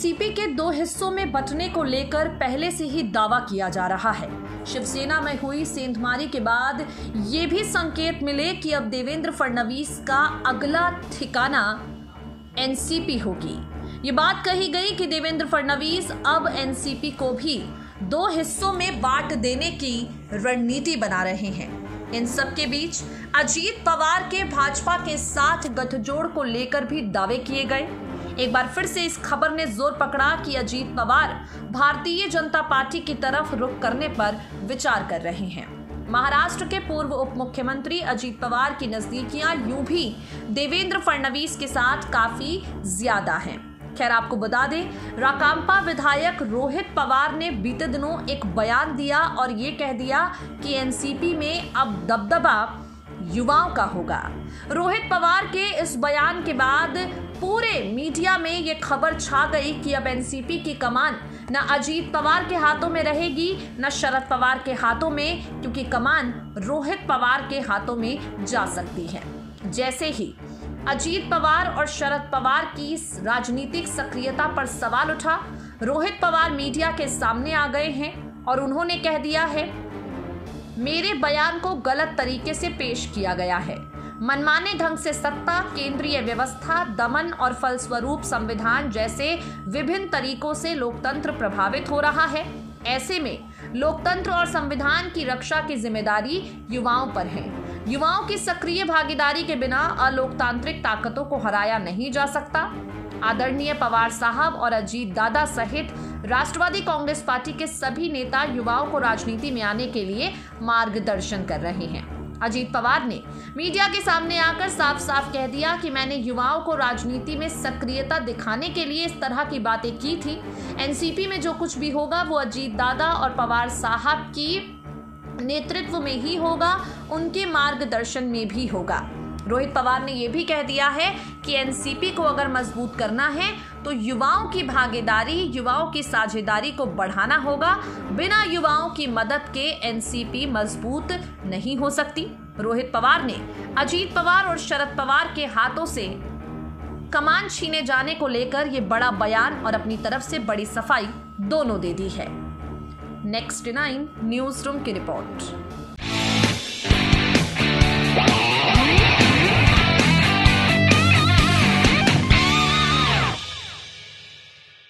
NCP के दो हिस्सों में बंटने को लेकर पहले से ही दावा किया जा रहा है। शिवसेना में हुई सेंधमारी के बाद ये भी संकेत मिले कि अब देवेंद्र फडणवीस का अगला ठिकाना एनसीपी होगी। ये बात कही गई कि देवेंद्र फडणवीस अब एनसीपी को भी दो हिस्सों में बांट देने की रणनीति बना रहे हैं। इन सब के बीच अजीत पवार के भाजपा के साथ गठजोड़ को लेकर भी दावे किए गए। एक बार फिर से इस खबर ने जोर पकड़ा कि अजीत पवार भारतीय जनता पार्टी की तरफ रुख करने पर विचार कर रहे हैं। महाराष्ट्र के पूर्व उप मुख्यमंत्री अजीत पवार की नजदीकियां यूं भी देवेंद्र फडणवीस के साथ काफी ज्यादा हैं। खैर, आपको बता दें, राकांपा विधायक रोहित पवार ने बीते दिनों एक बयान दिया और ये कह दिया कि एनसीपी में अब दबदबा युवाओं का होगा। रोहित पवार के इस बयान के बाद पूरे मीडिया में ये खबर छा गई कि अब एनसीपी की कमान न अजीत पवार के हाथों में रहेगी न शरद पवार के हाथों में, क्योंकि कमान रोहित पवार के हाथों में जा सकती है। जैसे ही अजीत पवार और शरद पवार की राजनीतिक सक्रियता पर सवाल उठा, रोहित पवार मीडिया के सामने आ गए हैं और उन्होंने कह दिया है, मेरे बयान को गलत तरीके से पेश किया गया है। मनमाने ढंग से सत्ता, केंद्रीय व्यवस्था, दमन और फलस्वरूप संविधान जैसे विभिन्न तरीकों से लोकतंत्र प्रभावित हो रहा है। ऐसे में लोकतंत्र और संविधान की रक्षा की जिम्मेदारी युवाओं पर है। युवाओं की सक्रिय भागीदारी के बिना अलोकतांत्रिक ताकतों को हराया नहीं जा सकता। आदरणीय पवार साहब और अजीत दादा सहित राष्ट्रवादी कांग्रेस पार्टी के सभी नेता युवाओं को राजनीति में आने के लिए मार्गदर्शन कर रहे हैं। अजीत पवार ने मीडिया के सामने आकर साफ साफ कह दिया कि मैंने युवाओं को राजनीति में सक्रियता दिखाने के लिए इस तरह की बातें की थी। एनसीपी में जो कुछ भी होगा वो अजीत दादा और पवार साहब की नेतृत्व में ही होगा, उनके मार्गदर्शन में भी होगा। रोहित पवार ने यह भी कह दिया है कि एनसीपी को अगर मजबूत करना है तो युवाओं की भागीदारी, युवाओं की साझेदारी को बढ़ाना होगा। बिना युवाओं की मदद के एनसीपी मजबूत नहीं हो सकती। रोहित पवार ने अजीत पवार और शरद पवार के हाथों से कमान छीने जाने को लेकर यह बड़ा बयान और अपनी तरफ से बड़ी सफाई दोनों दे दी है। नेक्स्ट 9 न्यूज रूम की रिपोर्ट।